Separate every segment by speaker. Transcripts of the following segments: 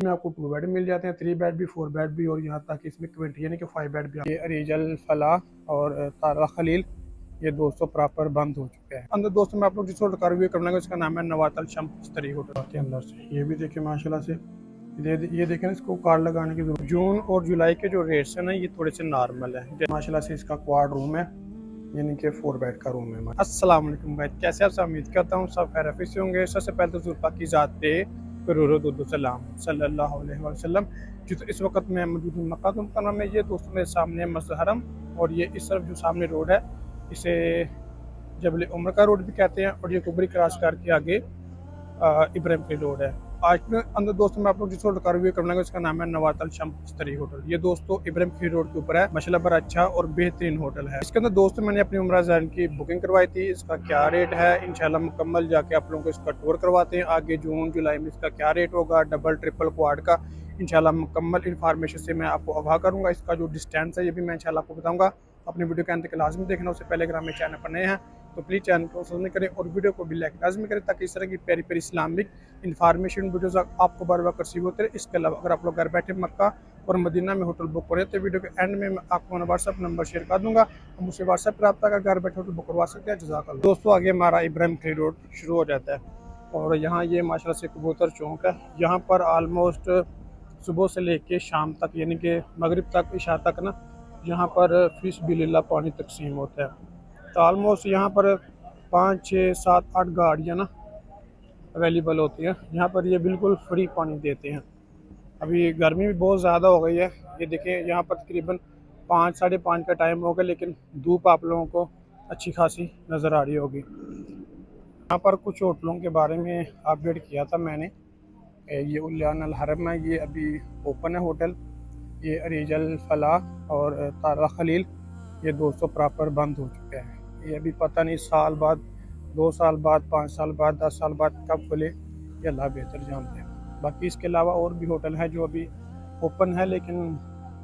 Speaker 1: में आपको 2 बेड मिल जाते हैं, 3 बेड भी, 4 बेड भी, और यहाँ तक इसमें 20 यानी कि 5 बेड भी। ये अरीजल फलाह और तारा खलील ये दोस्तों प्रॉपर बंद हो चुके हैं। अंदर दोस्तों मैं आप लोग जिस होटल का रिव्यू करना है उसका नाम है नवातल शम्स होटल के अंदर से। ये भी देखिए माशाल्लाह से ये देखें ना, इसको कार्ड लगाने की जरूरत। जून और जुलाई के जो रेट्स हैं ना ये थोड़े से नॉर्मल है। माशाल्लाह से इसका क्वाड रूम है, यानी कि 4 बेड का रूम है। अस्सलाम वालेकुम भाई, कैसे आप सब? उम्मीद करता हूँ सब खैर से होंगे। सबसे पहले तो जुल्फा की ज़ात पे सलाम सल्लल्लाहु अलैहि वसल्लम। जो तो इस वक्त मैं मौजूद हूँ मक्का मुकर्रमा में। ये दोस्तों मेरे सामने मस्जिद हरम, और ये इस तरफ जो सामने रोड है इसे जबल उम्र का रोड भी कहते हैं, और ये कुबरी क्रॉस करके आगे इब्राहिम की रोड है। आज के अंदर दोस्तों मैं आप लोग जिस होटल का रिव्यू करना है उसका नाम है नवातल शम्स होटल। ये दोस्तों इब्राहिम की रोड के ऊपर है। माशाल्लाह बड़ा अच्छा और बेहतरीन होटल है। इसके अंदर दोस्तों मैंने अपनी उम्रा ज़ैन की बुकिंग करवाई थी। इसका क्या रेट है इंशाल्लाह मुकम्मल जाके आप लोगों को इसका टूर करवाते हैं। आगे जून जुलाई में इसका क्या रेट होगा डबल ट्रिपल क्वाड का, इंशाल्लाह मुकम्मल इन्फॉर्मेशन से मैं आपको आगाह करूँगा। इसका जो डिस्टेंस है ये भी मैं इंशाल्लाह आपको बताऊँगा। अपनी वीडियो के अंत तक लाजमी देखना। उससे पहले अगर हमें चैनल पर नए हैं तो प्लीज़ चैनल को सब्सक्राइब करें और वीडियो को भी लाइक लाजमी करें, ताकि इस तरह की प्यारी प्यारी इस्लामिक इन्फॉर्मेशन वीडियोस आपको बार बार रिसीव होते रहे। इसके अलावा अगर आप लोग घर बैठे मक्का और मदीना में होटल बुक करें तो वीडियो के एंड में मैं आपको व्हाट्सअप नंबर शेयर कर दूंगा। हम मुझसे व्हाट्सएप पर रब्ता कर घर बैठे होटल बुक करवा सकते हैं। जज़ाकल्लाह। दोस्तों आगे हमारा इब्राहिम ट्री रोड शुरू हो जाता है, और यहाँ ये माशाल्लाह से कबूतर चौक है। यहाँ पर आलमोस्ट सुबह से लेके शाम तक, यानी कि मगरिब तक, इशा तक ना, यहाँ पर फिश बिलिल्लाह पानी तकसीम होता है। तो आलमोस्ट यहाँ पर 5 6 7 8 गाड़ियाँ ना अवेलेबल होती हैं। यहाँ पर ये बिल्कुल फ्री पानी देते हैं। अभी गर्मी भी बहुत ज़्यादा हो गई है। ये देखिए यहाँ पर तकरीबन 5 साढ़े 5 का टाइम हो गया, लेकिन धूप आप लोगों को अच्छी खासी नज़र आ रही होगी। यहाँ पर कुछ होटलों के बारे में अपडेट किया था मैंने। ये उल्यान अल हरम है, ये अभी ओपन है होटल। ये अरीजल फलाह और तारा खलील ये दोस्तों प्रॉपर बंद हो चुके हैं। ये अभी पता नहीं साल बाद, 2 साल बाद, 5 साल बाद, 10 साल बाद कब खुले ये अल्लाह बेहतर जानते हैं। बाकी इसके अलावा और भी होटल हैं जो अभी ओपन है, लेकिन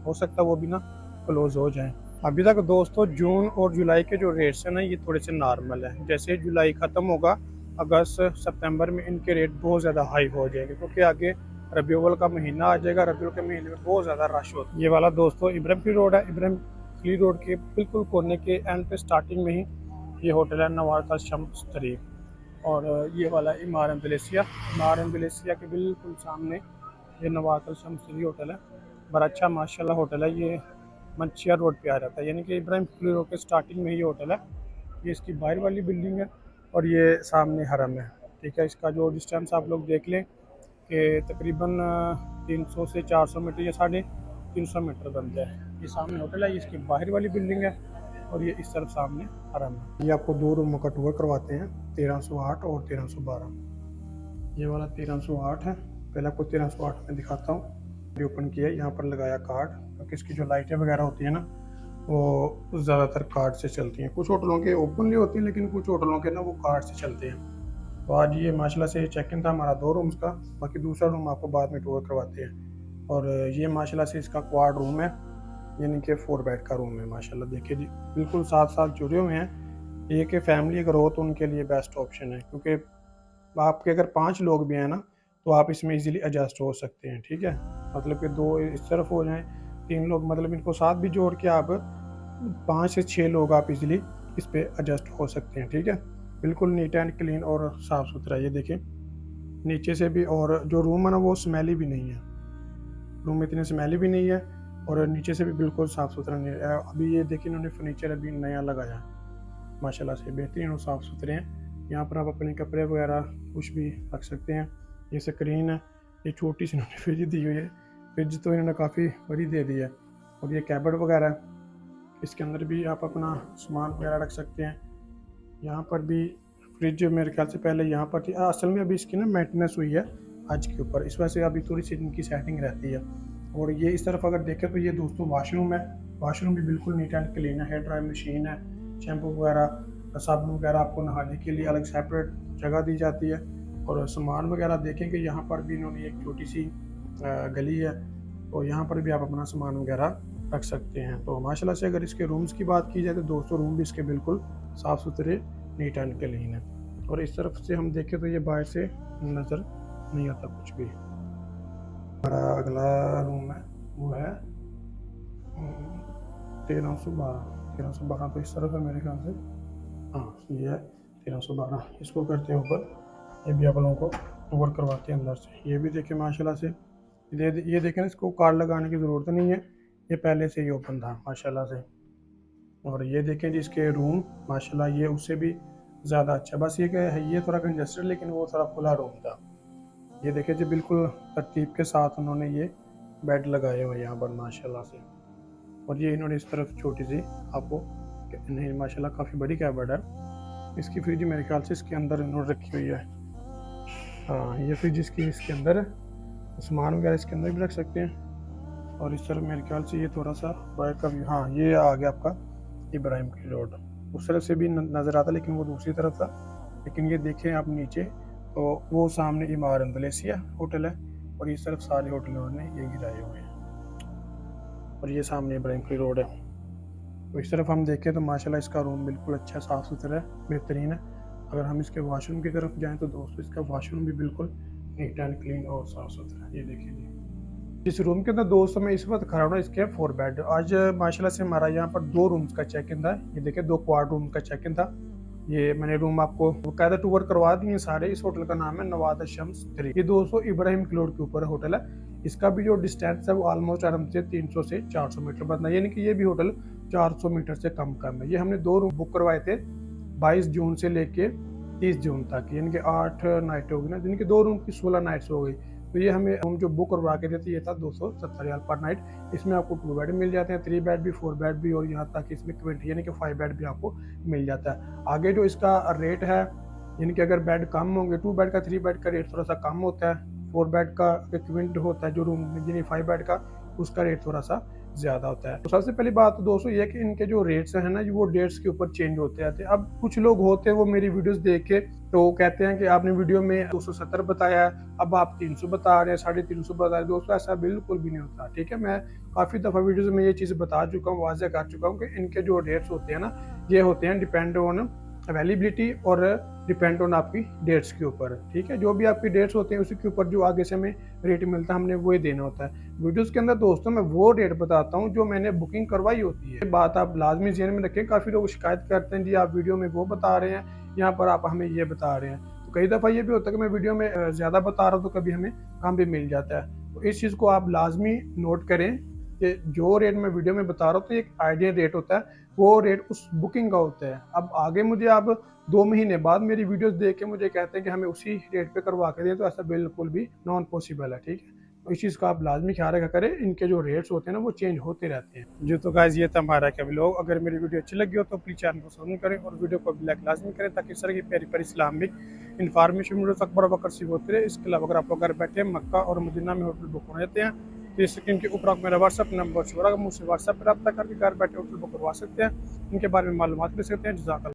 Speaker 1: हो सकता है वो भी ना क्लोज़ हो जाएं। अभी तक दोस्तों जून और जुलाई के जो रेट्स हैं ना ये थोड़े से नॉर्मल है। जैसे जुलाई ख़त्म होगा, अगस्त सितंबर में इनके रेट बहुत ज़्यादा हाई हो जाएंगे, क्योंकि आगे रबीउल का महीना आ जाएगा। रबीउल के महीने में बहुत ज़्यादा रश होता है। ये वाला दोस्तों इब्राहिम रोड है। इब्राहिम रोड के बिल्कुल कोने के एंड पे स्टार्टिंग में ही ये होटल है नवातल शम्स तरीक। और ये वाला इमारत मलेशिया के बिल्कुल सामने ये नवातल शम्स तरीक होटल है। बड़ा अच्छा माशाल्लाह होटल है। ये मंचिया रोड पे आ जाता है, यानी कि इब्राहिम रोड के स्टार्टिंग में ही होटल है। ये इसकी बाहर वाली बिल्डिंग है और ये सामने हरम है। ठीक है, इसका जो डिस्टेंस आप लोग देख लें कि तकरीबन 300 से 400 मीटर या 350 मीटर बनता है। ये सामने होटल है, ये इसकी बाहर वाली बिल्डिंग है, और ये इस तरफ सामने हरम है। ये आपको 2 रूमों का टूर करवाते हैं, 1308 और 1312। ये वाला 1308 है। पहले आपको 1308 में दिखाता हूँ। ओपन किया, यहाँ पर लगाया कार्ड, क्योंकि इसकी जो लाइटें वगैरह होती है ना वो ज़्यादातर कार्ड से चलती हैं। कुछ होटलों के ओपनली होती हैं, लेकिन कुछ होटलों के ना वो कार्ड से चलते हैं। तो आज ये माशाल्लाह से चेक इन था हमारा 2 रूम्स का। बाकी दूसरा रूम आपको बाद में टूर करवाते हैं। और ये माशाल्लाह से इसका क्वाड रूम है, यानी कि 4 बेड का रूम है। माशाल्लाह देखिए जी, बिल्कुल साथ साथ जुड़े हुए हैं। ये कि फैमिली अगर हो तो उनके लिए बेस्ट ऑप्शन है, क्योंकि आपके अगर 5 लोग भी हैं ना तो आप इसमें इजीली एडजस्ट हो सकते हैं। ठीक है, मतलब कि 2 इस तरफ हो जाएं, 3 लोग, मतलब इनको साथ भी जोड़ के आप 5 से 6 लोग आप इजीली इस पर एडजस्ट हो सकते हैं। ठीक है, बिल्कुल नीट एंड क्लीन और साफ़ सुथरा। ये देखें नीचे से भी, और जो रूम है ना वो स्मेली भी नहीं है। रूम इतने स्मेली भी नहीं है, और नीचे से भी बिल्कुल साफ़ सुथरा नहीं है। अभी ये देखिए इन्होंने फर्नीचर अभी नया लगाया, माशाल्लाह से बेहतरीन और साफ़ सुथरे हैं। यहाँ पर आप अपने कपड़े वगैरह कुछ भी रख सकते हैं। ये स्क्रीन है, ये छोटी सी इन्होंने फ्रिज दी हुई है। फ्रिज तो इन्होंने काफ़ी बड़ी दे दी है। और ये कैबिनेट वगैरह है, इसके अंदर भी आप अपना सामान वगैरह रख सकते हैं। यहाँ पर भी फ्रिज मेरे ख्याल से पहले यहाँ पर थी, असल में अभी इसकी ना मेंटेनेंस हुई है आज के ऊपर, इस वजह से अभी थोड़ी सी इनकी सेटिंग रहती है। और ये इस तरफ अगर देखें तो ये दोस्तों वाशरूम है। वाशरूम भी बिल्कुल नीट एंड क्लीन है। हेयर ड्राई मशीन है, शैम्पू वगैरह, साबुन वगैरह आपको नहाने के लिए अलग सेपरेट जगह दी जाती है। और सामान वगैरह देखें कि यहाँ पर भी इन्होंने एक छोटी सी गली है, तो यहाँ पर भी आप अपना सामान वगैरह रख सकते हैं। तो माशाल्लाह से अगर इसके रूम्स की बात की जाए तो दोस्तों रूम भी इसके बिल्कुल साफ़ सुथरे नीट एंड क्लीन है। और इस तरफ से हम देखें तो ये बाहर से नज़र नहीं आता कुछ भी। हमारा अगला रूम है वो है 1312 तो इस तरफ है मेरे ख्याल से। हाँ ये है 1312, इसको करते हैं ऊपर। ये भी आप लोगों को ओवर करवाते हैं अंदर से। ये भी देखें माशाल्लाह से, ये देखें इसको कार्ड लगाने की ज़रूरत नहीं है, ये पहले से ही ओपन था माशाल्लाह से। और ये देखें जी इसके रूम माशाल्लाह ये उससे भी ज़्यादा अच्छा, बस ये क्या है ये थोड़ा कंजस्टेड, लेकिन वो थोड़ा खुला रूम था। ये देखें जी बिल्कुल तरतीब के साथ उन्होंने ये बेड लगाए हुए यहाँ पर माशाल्लाह से। और ये इन्होंने इस तरफ छोटी सी आपको नहीं माशाल्लाह काफ़ी बड़ी कैबिनेट है। इसकी फ्रिज मेरे ख्याल से इसके अंदर इन्होंने रखी हुई है। हाँ ये फ्रिज इसकी इसके अंदर है, सामान वगैरह इसके अंदर भी रख सकते हैं। और इस तरफ मेरे ख्याल से ये थोड़ा सा बाहर का भी, हाँ ये आ गया आपका इब्राहिम की रोड। उस तरफ से भी नज़र आता लेकिन वो दूसरी तरफ था। लेकिन ये देखें आप नीचे तो वो सामने इमार इंडोनेशिया होटल है और इस तरफ सारे होटल उन्होंने ये गिराए हुए हैं। और ये सामने इब्राहिम की रोड है। तो इस तरफ हम देखें तो माशाल्लाह इसका रूम बिल्कुल अच्छा साफ़ सुथरा है, बेहतरीन है। अगर हम इसके वॉशरूम की तरफ जाएं तो दोस्तों इसका वॉशरूम भी बिल्कुल नीट एंड क्लीन और साफ़ सुथरा है। ये देखिए जी इस रूम के अंदर दोस्तों मैं इस वक्त खड़ा हूँ, इसके 4 बेड। आज माशाल्लाह से हमारा यहाँ पर 2 रूम्स का चेक इन था। ये देखिए 2 क्वाड रूम का चेक इन था। ये मैंने रूम आपको बकायदा टूर करवा दिए सारे। इस होटल का नाम है नवादा शम्स 3। ये दोस्तों इब्राहिम की रोड के ऊपर होटल है। इसका भी जो डिस्टेंस है वो ऑलमोस्ट आराम से 300 से 400 मीटर बनता है, यानी कि ये भी होटल 400 मीटर से कम है। ये हमने 2 रूम बुक करवाए थे 22 जून से लेके 30 जून तक, यानी कि 8 नाइट हो गई ना, यानी कि 2 रूम की 16 नाइट्स हो गई। तो ये हमें रूम जो बुक करवा के देते ये था 270 रियाल पर नाइट। इसमें आपको 2 बेड मिल जाते हैं, 3 बेड भी, 4 बेड भी, और यहाँ तक इसमें 20 यानी कि 5 बेड भी आपको मिल जाता है। आगे जो इसका रेट है, यानी कि अगर बेड कम होंगे 2 बेड का 3 बेड का रेट थोड़ा सा कम होता है, 4 बेड का इक्विवेलेंट होता है जो रूम यानी 5 बेड का उसका रेट थोड़ा सा ज़्यादा होता है। तो सबसे पहली बात तो दोस्तों ये है कि इनके जो रेट्स हैं ना वो डेट्स के ऊपर चेंज होते रहते हैं। अब कुछ लोग होते हैं वो मेरी वीडियोस देख के तो कहते हैं कि आपने वीडियो में 270 बताया है, अब आप 300 बता रहे हैं, 350 बता रहे हैं। दोस्तों ऐसा बिल्कुल भी नहीं होता, ठीक है। मैं काफ़ी दफ़ा वीडियोज़ में ये चीज़ बता चुका हूँ, वाज़ह कर चुका हूँ कि इनके जो रेट्स होते हैं ना ये होते हैं डिपेंड ऑन अवेलेबिलिटी और डिपेंड ऑन आपकी डेट्स के ऊपर, ठीक है। जो भी आपकी डेट्स होते हैं उसी के ऊपर जो आगे से हमें रेट मिलता है हमने वो ही देना होता है। वीडियोस के अंदर दोस्तों मैं वो रेट बताता हूँ जो मैंने बुकिंग करवाई होती है। बात आप लाजमी ज़हन में रखें, काफ़ी लोग शिकायत करते हैं जी आप वीडियो में वो बता रहे हैं, यहाँ पर आप हमें ये बता रहे हैं। तो कई दफ़ा ये भी होता है कि मैं वीडियो में ज़्यादा बता रहा हूँ तो कभी हमें कम भी मिल जाता है। तो इस चीज़ को आप लाजमी नोट करें कि जो रेट मैं वीडियो में बता रहा हूँ तो एक आइडियल रेट होता है, वो रेट उस बुकिंग का होता है। अब आगे मुझे आप 2 महीने बाद मेरी वीडियोस देख के मुझे कहते हैं कि हमें उसी रेट पे करवा के दें, तो ऐसा बिल्कुल भी नॉन पॉसिबल है, ठीक है। तो इस चीज़ का आप लाजमी ख्याल रखा करें, इनके जो रेट्स होते हैं ना वो चेंज होते रहते हैं जी। तो गाइस ये था हमारा क्या व्लॉग। अगर मेरी वीडियो अच्छी लगी हो तो प्लीज़ चैनल को सब्सक्राइब करें और वीडियो को लाइक लाजमी करें ताकि इस तरह की प्यारी प्यारी इस्लामिक इन्फॉर्मेशन वीडियो तक बराबर सी होती रहे। इसके अलावा अगर आप लोग घर बैठे मक्का और मदीना में होटल बुक होने जाते हैं तो इस स्क्रीन के ऊपर आप मेरा व्हाट्सअप नंबर छोड़ा, मुझसे व्हाट्सअप पर रब्ता करके घर बैठे होटल बुक करवा सकते हैं, इनके बारे में मालूमात ले सकते हैं। जज़ाकल्लाह।